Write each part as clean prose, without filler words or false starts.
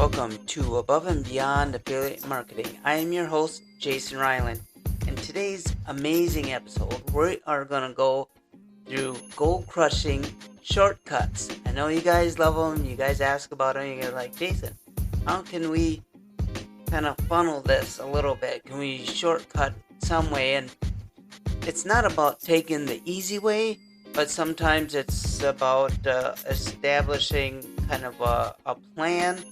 welcome to Above and Beyond Affiliate Marketing. I am your host, Jason Ryland. In today's amazing episode, we are going to go through goal-crushing shortcuts. I know you guys love them. You guys ask about them. You're like, Jason, how can we kind of funnel this a little bit? Can we shortcut some way? And it's not about taking the easy way, but sometimes it's about establishing kind of a plan,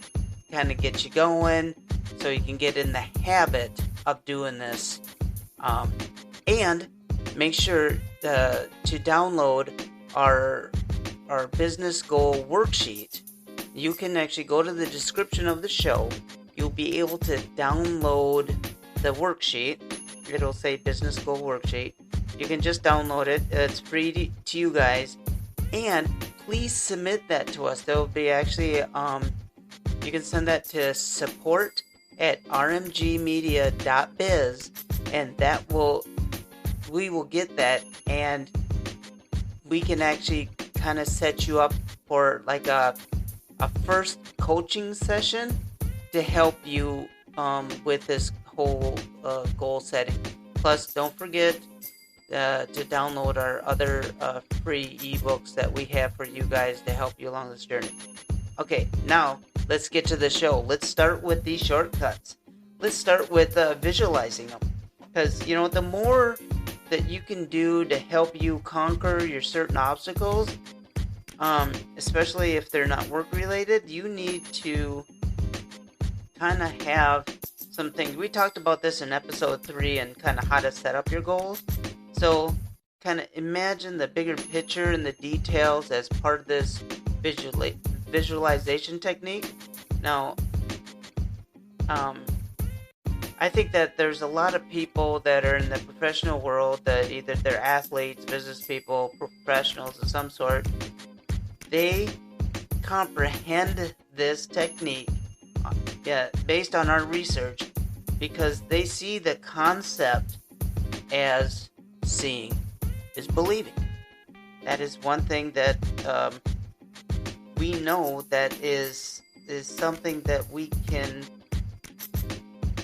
kind of get you going, so you can get in the habit of doing this. And make sure to download our business goal worksheet. You can actually go to the description of the show. You'll be able to download the worksheet. It'll say business goal worksheet. You can just download it. It's free to you guys. And please submit that to us. There will be actually, you can send that to support@rmgmedia.biz, and we will get that, and we can actually kind of set you up for like a first coaching session to help you with this whole goal setting. Plus, don't forget to download our other free ebooks that we have for you guys to help you along this journey. Okay, now let's get to the show. Let's start with these shortcuts. Let's start with visualizing them, because the more that you can do to help you conquer your certain obstacles, especially if they're not work related, you need to kind of have some things. We talked about this in episode 3 and kind of how to set up your goals. So kind of imagine the bigger picture and the details as part of this visualization technique. Now, I think that there's a lot of people that are in the professional world that either they're athletes, business people, professionals of some sort. They comprehend this technique based on our research because they see the concept as seeing is believing. That is one thing that we know that is something that we can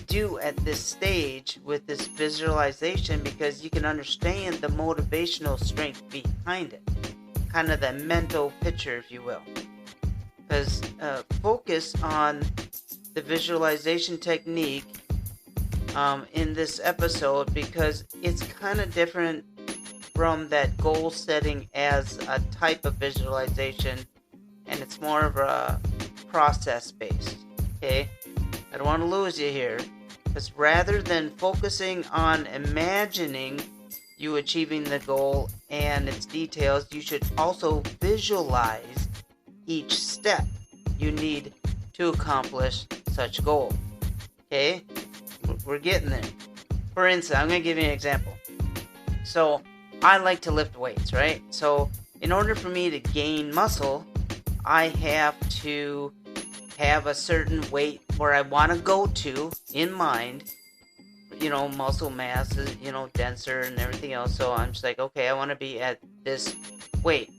do at this stage with this visualization, because you can understand the motivational strength behind it, kind of the mental picture, if you will. Because focus on the visualization technique in this episode, because it's kind of different from that goal setting as a type of visualization, and it's more of a process based. Okay, I don't want to lose you here, because rather than focusing on imagining you achieving the goal and its details, you should also visualize each step you need to accomplish such goal. Okay, we're getting there. For instance, I'm going to give you an example. So I like to lift weights, right? So in order for me to gain muscle, I have to have a certain weight where I want to go to in mind. Muscle mass is, denser and everything else. So I'm just like, okay, I want to be at this weight.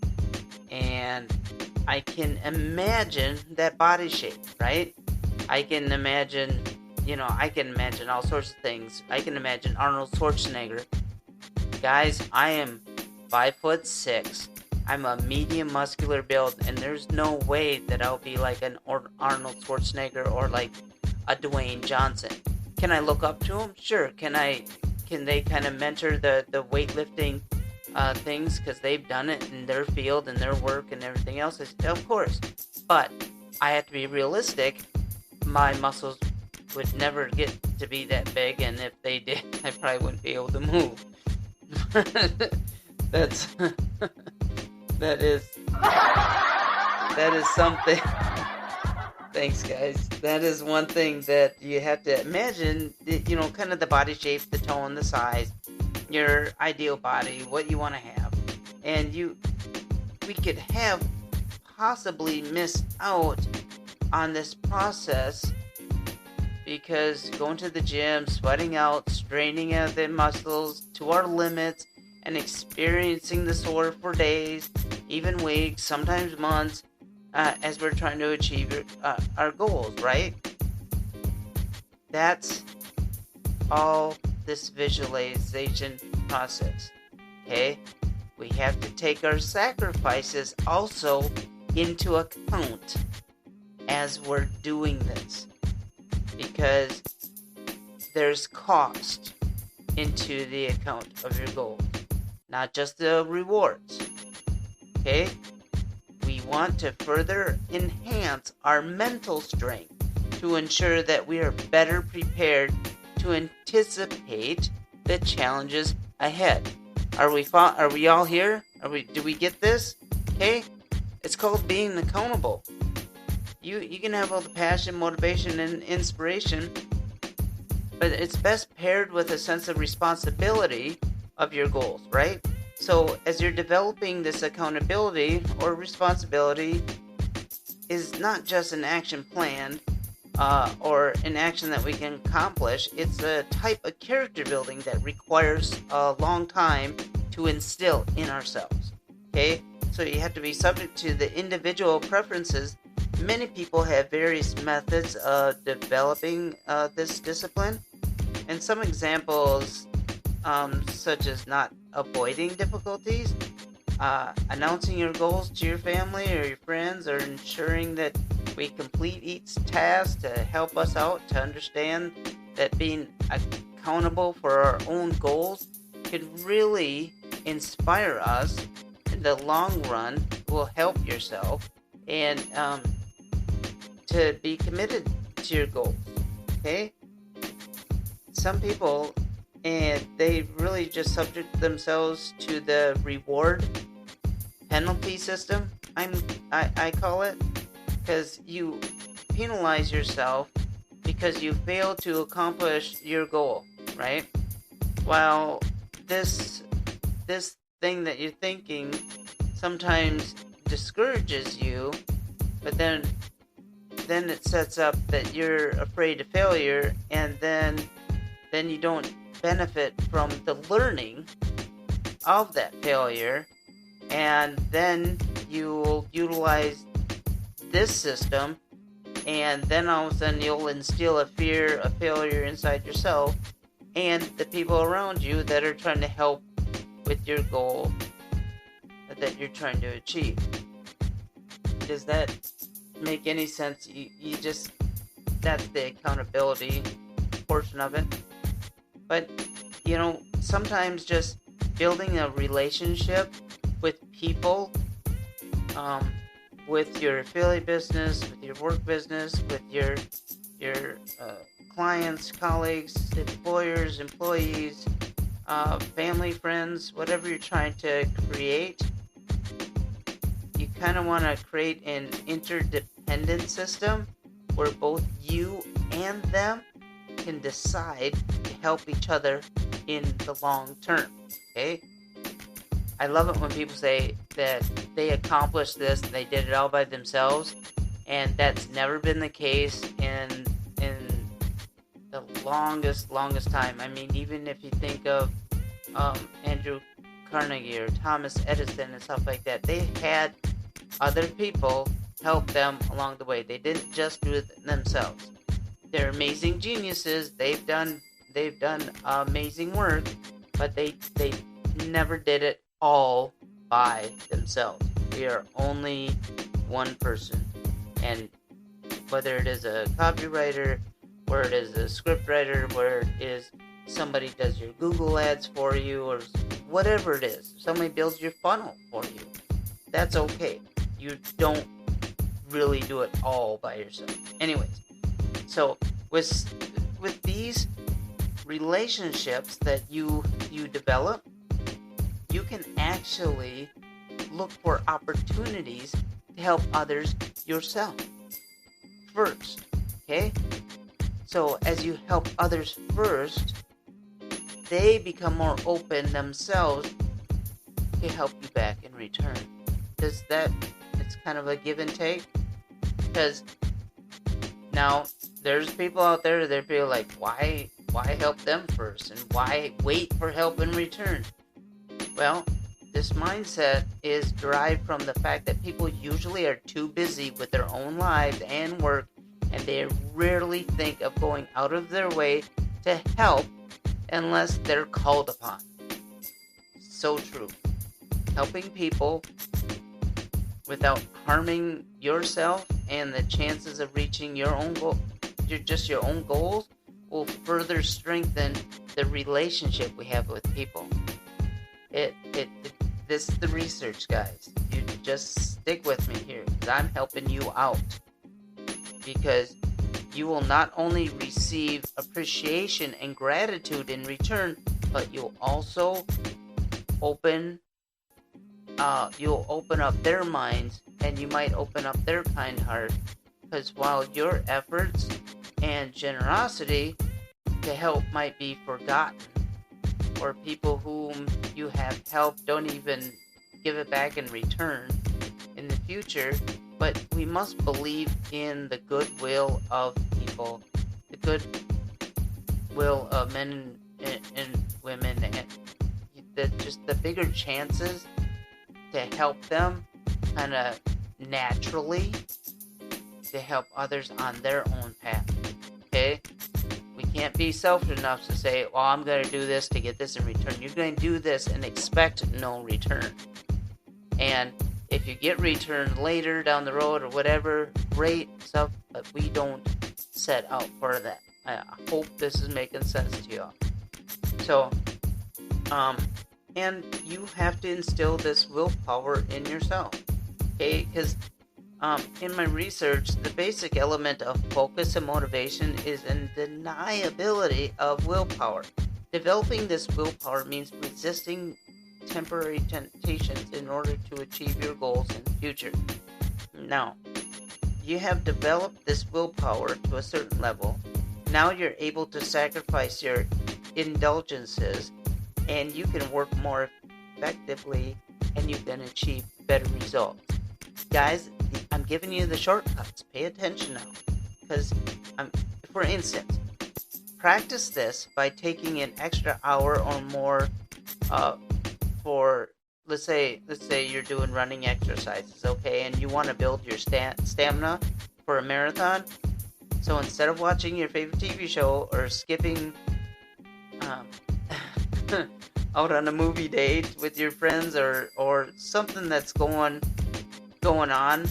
And I can imagine that body shape, right? I can imagine all sorts of things. I can imagine Arnold Schwarzenegger. Guys, I am 5'6". I'm a medium muscular build, and there's no way that I'll be like an Arnold Schwarzenegger or like a Dwayne Johnson. Can I look up to him? Sure. Can they kind of mentor the weightlifting things, because they've done it in their field and their work and everything else? Of course. But I have to be realistic. My muscles would never get to be that big, and if they did, I probably wouldn't be able to move. That is something. Thanks, guys. That is one thing that you have to imagine, kind of the body shape, the tone, the size, your ideal body, what you want to have. And we could have possibly missed out on this process because going to the gym, sweating out, straining out the muscles to our limits, and experiencing the sore for days, even weeks, sometimes months, as we're trying to achieve our goals, right? That's all this visualization process. Okay? We have to take our sacrifices also into account as we're doing this, because there's cost into the account of your goals, not just the rewards. Okay? We want to further enhance our mental strength to ensure that we are better prepared to anticipate the challenges ahead. Are we all here? Do we get this? Okay? It's called being accountable. You can have all the passion, motivation, and inspiration, but it's best paired with a sense of responsibility of your goals, right? So as you're developing this accountability or responsibility is not just an action plan or an action that we can accomplish. It's a type of character building that requires a long time to instill in ourselves. Okay? So you have to be subject to the individual preferences. Many people have various methods of developing this discipline. And some examples, such as not avoiding difficulties, announcing your goals to your family or your friends, or ensuring that we complete each task to help us out to understand that being accountable for our own goals can really inspire us in the long run, will help yourself and to be committed to your goals. Okay? Some people, and they really just subject themselves to the reward penalty system, I call it, because you penalize yourself because you fail to accomplish your goal, right? While this thing that you're thinking sometimes discourages you, but then it sets up that you're afraid of failure, and then you don't benefit from the learning of that failure, and then you'll utilize this system, and then all of a sudden you'll instill a fear of failure inside yourself and the people around you that are trying to help with your goal that you're trying to achieve. Does that make any sense? You just, that's the accountability portion of it. But sometimes just building a relationship with people, with your affiliate business, with your work business, with your clients, colleagues, employers, employees, family, friends, whatever you're trying to create, you kind of want to create an interdependent system where both you and them can decide to help each other in the long term. Okay? I love it when people say that they accomplished this and they did it all by themselves, and that's never been the case in the longest time. I mean, even if you think of Andrew Carnegie or Thomas Edison and stuff like that, they had other people help them along the way. They didn't just do it themselves. They're amazing geniuses. They've done amazing work, but they never did it all by themselves. We are only one person, and whether it is a copywriter, where it is a script writer, where it is somebody does your Google ads for you, or whatever it is, somebody builds your funnel for you, that's okay. You don't really do it all by yourself. Anyways, so with these relationships that you develop, you can actually look for opportunities to help others yourself first. Okay? So as you help others first, they become more open themselves to help you back in return. It's kind of a give and take. Because now there's people out there that feel like, why help them first, and why wait for help in return? Well, This mindset is derived from the fact that people usually are too busy with their own lives and work, and they rarely think of going out of their way to help unless they're called upon. So true. Helping people without harming yourself and the chances of reaching your own goal, your own goals, will further strengthen the relationship we have with people. This is the research, guys. You just stick with me here, because I'm helping you out. Because you will not only receive appreciation and gratitude in return, but you'll also open up their minds, and you might open up their kind heart. Because while your efforts and generosity to help might be forgotten, or people whom you have helped don't even give it back in return in the future, but we must believe in the goodwill of people, the goodwill of men and women, and the bigger chances to help them kind of naturally, to help others on their own path. Okay? We can't be selfish enough to say, well, I'm going to do this to get this in return. You're going to do this and expect no return. And if you get return later down the road or whatever, great stuff, but we don't set out for that. I hope this is making sense to you all. So, and you have to instill this willpower in yourself. Okay? Because in my research, the basic element of focus and motivation is undeniability of willpower. Developing this willpower means resisting temporary temptations in order to achieve your goals in the future. Now, you have developed this willpower to a certain level. Now you're able to sacrifice your indulgences, and you can work more effectively, and you can achieve better results. Guys, I'm giving you the shortcuts. Pay attention now. Because, for instance, practice this by taking an extra hour or more for, let's say you're doing running exercises, okay? And you want to build your stamina for a marathon. So instead of watching your favorite TV show or skipping out on a movie date with your friends or something that's going on,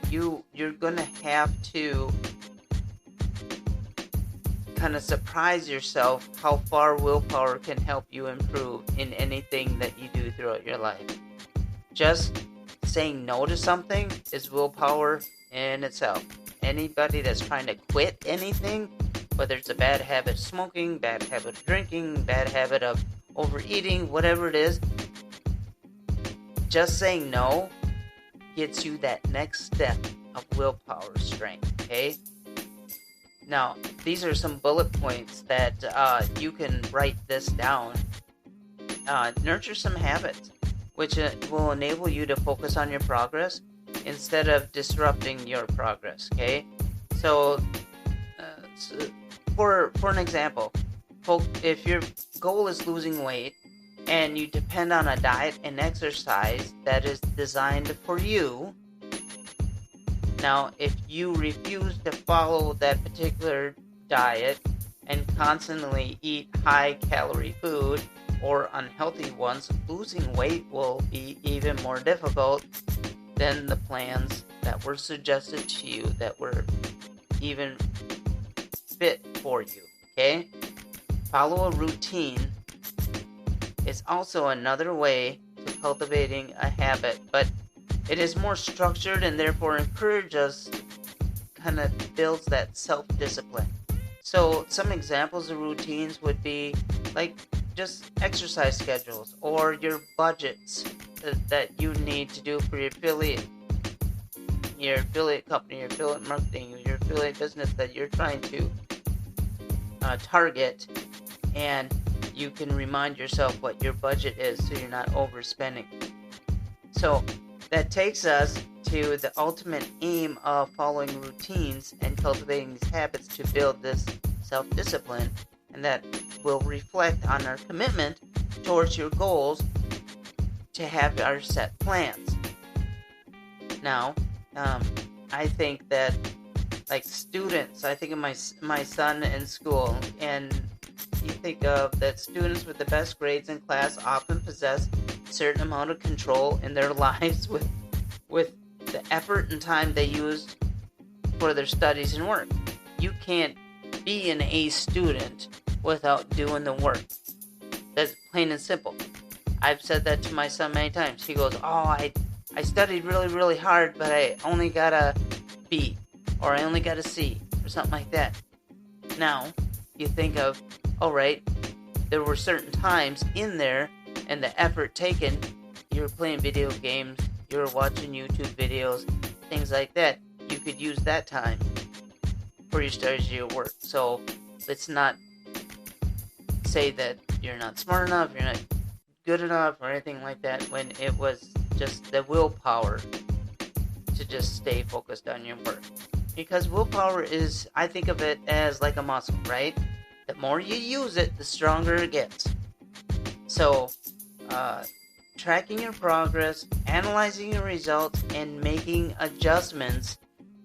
you're gonna have to kind of surprise yourself how far willpower can help you improve in anything that you do throughout your life. Just saying no to something is willpower in itself. Anybody that's trying to quit anything, whether it's a bad habit of smoking, bad habit of drinking, bad habit of overeating, whatever it is, just saying no gets you that next step of willpower strength, okay? Now, these are some bullet points that you can write this down. Nurture some habits, which will enable you to focus on your progress instead of disrupting your progress, okay? So for an example, if your goal is losing weight, and you depend on a diet and exercise that is designed for you. Now, if you refuse to follow that particular diet and constantly eat high-calorie food or unhealthy ones, losing weight will be even more difficult than the plans that were suggested to you that were even fit for you, okay? Follow a routine is also another way to cultivating a habit, but it is more structured and therefore encourages, kind of builds that self-discipline. So some examples of routines would be like just exercise schedules or your budgets that you need to do for your affiliate company, your affiliate marketing, your affiliate business that you're trying to target, and you can remind yourself what your budget is so you're not overspending. So that takes us to the ultimate aim of following routines and cultivating these habits to build this self-discipline, and that will reflect on our commitment towards your goals to have our set plans. Now, I think that, like students, I think of my son in school, and you think of that students with the best grades in class often possess a certain amount of control in their lives with the effort and time they used for their studies and work. You can't be an A student without doing the work. That's plain and simple. I've said that to my son many times. He goes, "Oh, I studied really, really hard, but I only got a B, or I only got a C, or something like that." Now, you think of, alright, there were certain times in there, and the effort taken, you were playing video games, you were watching YouTube videos, things like that. You could use that time for your studies or your work. So, let's not say that you're not smart enough, you're not good enough, or anything like that, when it was just the willpower to just stay focused on your work. Because willpower is, I think of it as like a muscle, right? The more you use it, the stronger it gets. So, tracking your progress, analyzing your results, and making adjustments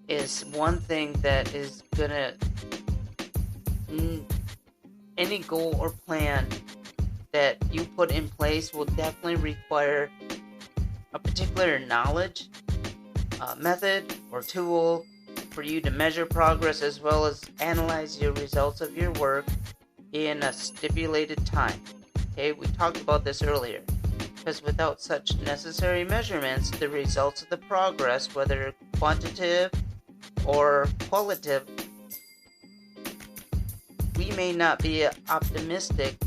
is one thing that is gonna, any goal or plan that you put in place will definitely require a particular knowledge, method, or tool for you to measure progress, as well as analyze your results of your work in a stipulated time. Okay, we talked about this earlier. Because without such necessary measurements, the results of the progress, whether quantitative or qualitative, we may not be optimistic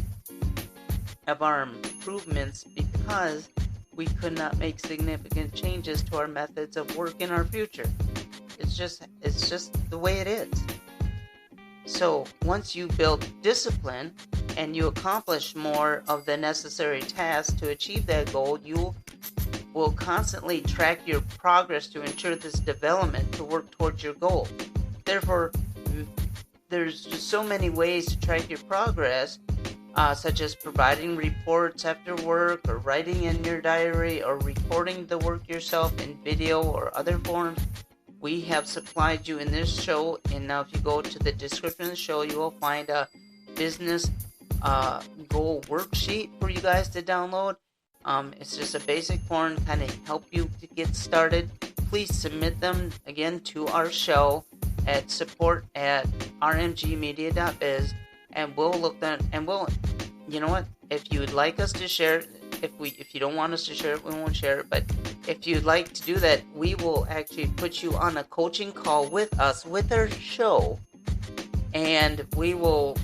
of our improvements because we could not make significant changes to our methods of work in our future. It's just the way it is. So once you build discipline and you accomplish more of the necessary tasks to achieve that goal, you will constantly track your progress to ensure this development to work towards your goal. Therefore, there's just so many ways to track your progress, such as providing reports after work, or writing in your diary, or recording the work yourself in video or other forms. We have supplied you in this show, and now if you go to the description of the show, you will find a business goal worksheet for you guys to download. It's just a basic form, kind of help you to get started. Please submit them again to our show at support@rmgmedia.biz, and we'll look at, and we'll, you know what, if you would like us to share it, if you don't want us to share it, we won't share it, but if you'd like to do that, we will actually put you on a coaching call with us, with our show, and we will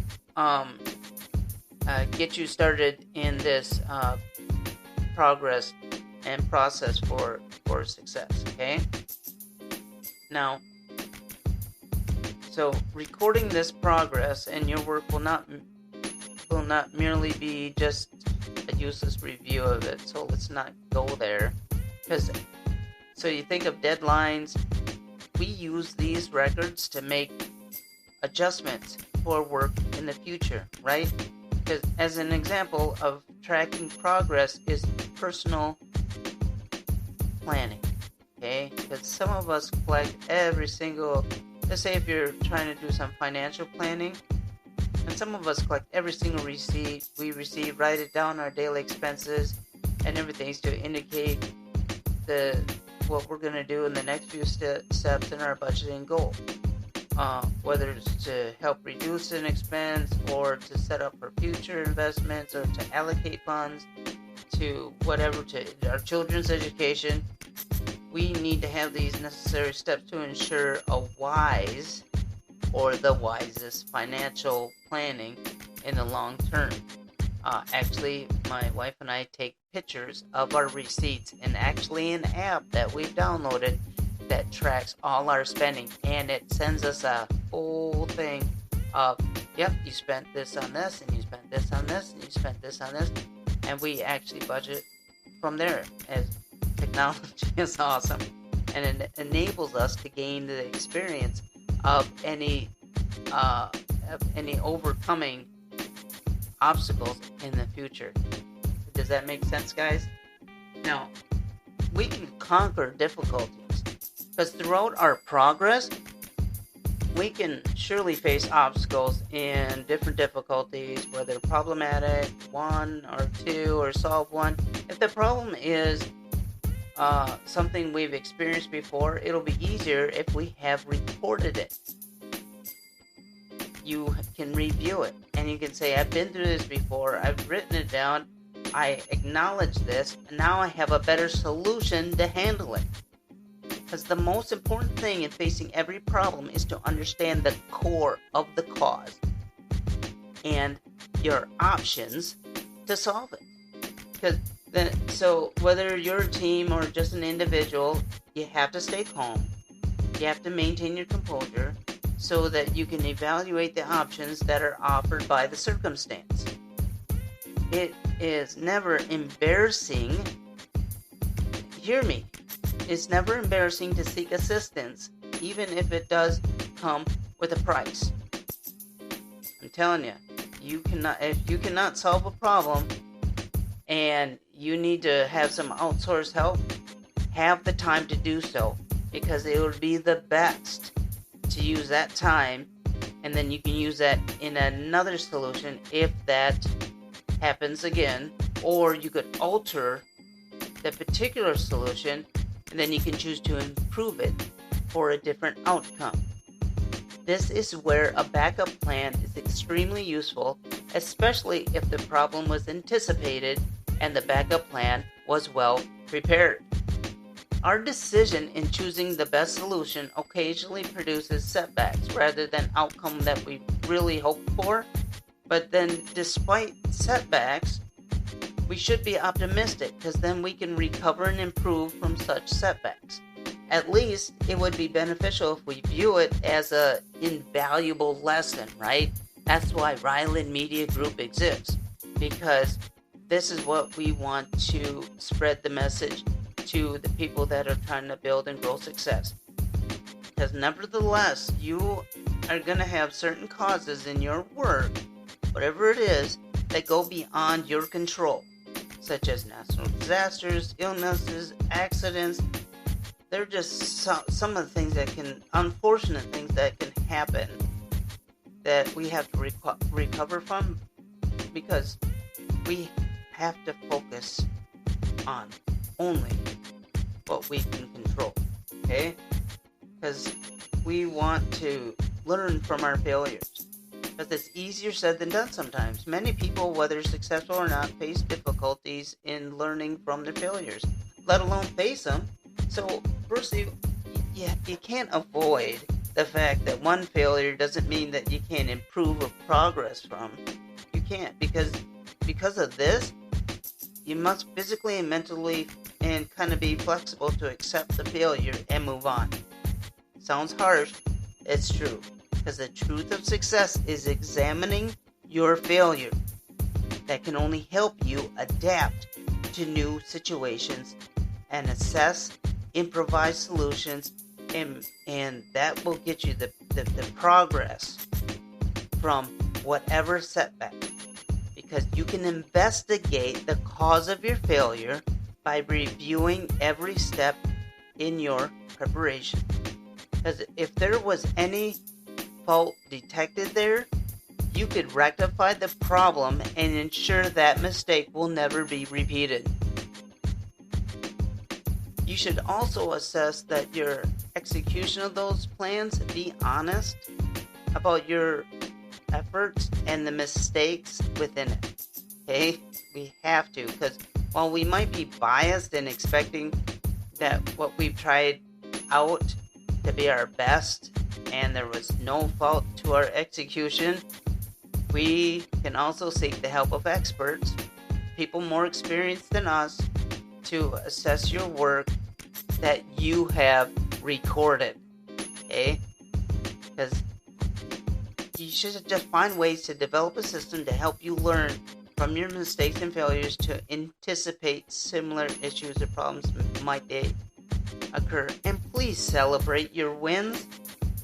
get you started in this progress and process for success, okay? Now, so recording this progress and your work will not merely be just a useless review of it, so let's not go there. So you think of deadlines, we use these records to make adjustments for work in the future, right? Because as an example of tracking progress is personal planning, okay? Because some of us collect every single, let's say if you're trying to do some financial planning, and some of us collect every single receipt we receive, write it down, our daily expenses and everything, to indicate what we're going to do in the next few steps in our budgeting goal. Whether it's to help reduce an expense, or to set up for future investments, or to allocate funds to whatever, to our children's education. We need to have these necessary steps to ensure a wise, or the wisest, financial planning in the long term. Actually, my wife and I take pictures of our receipts, and actually an app that we've downloaded that tracks all our spending, and it sends us a whole thing of, yep, you spent this on this, and you spent this on this, and you spent this on this, and we actually budget from there. As technology is awesome, and it enables us to gain the experience of any overcoming obstacles in the future. Does that make sense, guys? Now, we can conquer difficulties because throughout our progress, we can surely face obstacles in different difficulties, whether problematic, one or two, or solve one. If the problem is something we've experienced before, it'll be easier if we have recorded it. You can review it and you can say, I've been through this before, I've written it down, I acknowledge this, and now I have a better solution to handle it. Because the most important thing in facing every problem is to understand the core of the cause and your options to solve it. Because so whether you're a team or just an individual, you have to stay calm. You have to maintain your composure so that you can evaluate the options that are offered by the circumstance. It is never embarrassing. Hear me. It's never embarrassing to seek assistance, even if it does come with a price. I'm telling you, if you cannot solve a problem and you need to have some outsourced help, have the time to do so, because it would be the best to use that time, and then you can use that in another solution if that happens again, or you could alter the particular solution, and then you can choose to improve it for a different outcome. This is where a backup plan is extremely useful, especially if the problem was anticipated and the backup plan was well prepared. Our decision in choosing the best solution occasionally produces setbacks rather than outcome that we really hoped for. But then, despite setbacks, we should be optimistic, because then we can recover and improve from such setbacks. At least it would be beneficial if we view it as an invaluable lesson, right? That's why Ryland Media Group exists, because this is what we want to spread the message to the people that are trying to build and grow success. Because nevertheless, you are going to have certain causes in your work, whatever it is, that go beyond your control, such as natural disasters, illnesses, accidents. They're just some of the things that can, unfortunate things that can happen that we have to recover from, because we have to focus on only what we can control, okay? Because we want to learn from our failures. Because it's easier said than done sometimes. Many people, whether successful or not, face difficulties in learning from their failures, let alone face them. So, firstly, you can't avoid the fact that one failure doesn't mean that you can't improve or progress from. You can't, because of this, you must physically and mentally and kind of be flexible to accept the failure and move on. Sounds harsh, it's true. Because the truth of success is examining your failure. That can only help you adapt to new situations and assess, improvise solutions, and that will get you the progress from whatever setback. Because you can investigate the cause of your failure by reviewing every step in your preparation. Because if there was any fault detected there, you could rectify the problem and ensure that mistake will never be repeated. You should also assess that your execution of those plans, be honest about your efforts and the mistakes within it. Okay? We have to, because while we might be biased in expecting that what we've tried out to be our best and there was no fault to our execution, we can also seek the help of experts, people more experienced than us, to assess your work that you have recorded. Okay? Because you should just find ways to develop a system to help you learn from your mistakes and failures to anticipate similar issues or problems might they occur. And please celebrate your wins,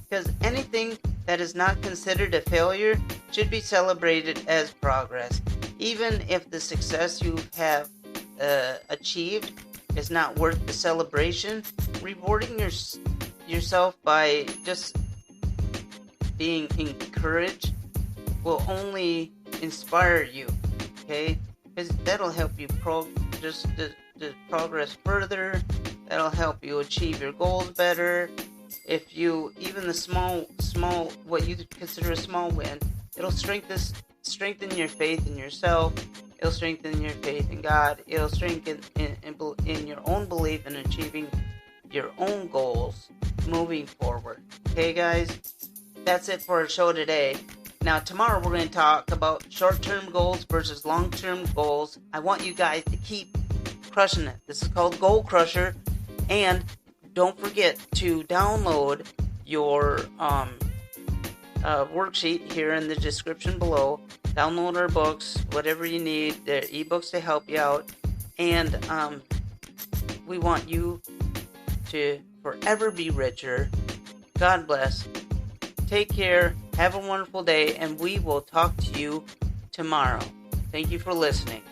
because anything that is not considered a failure should be celebrated as progress. Even if the success you have achieved is not worth the celebration. Rewarding yourself by just being encouraged will only inspire you, okay? Because that'll help you just progress further. That'll help you achieve your goals better. If you, even the small, what you consider a small win, it'll strengthen your faith in yourself. It'll strengthen your faith in God. It'll strengthen in your own belief in achieving your own goals moving forward. Okay, guys? That's it for our show today. Now, tomorrow we're going to talk about short-term goals versus long-term goals. I want you guys to keep crushing it. This is called Goal Crusher. And don't forget to download your worksheet here in the description below. Download our books, whatever you need. They're ebooks to help you out. And we want you to forever be richer. God bless. Take care. Have a wonderful day. And we will talk to you tomorrow. Thank you for listening.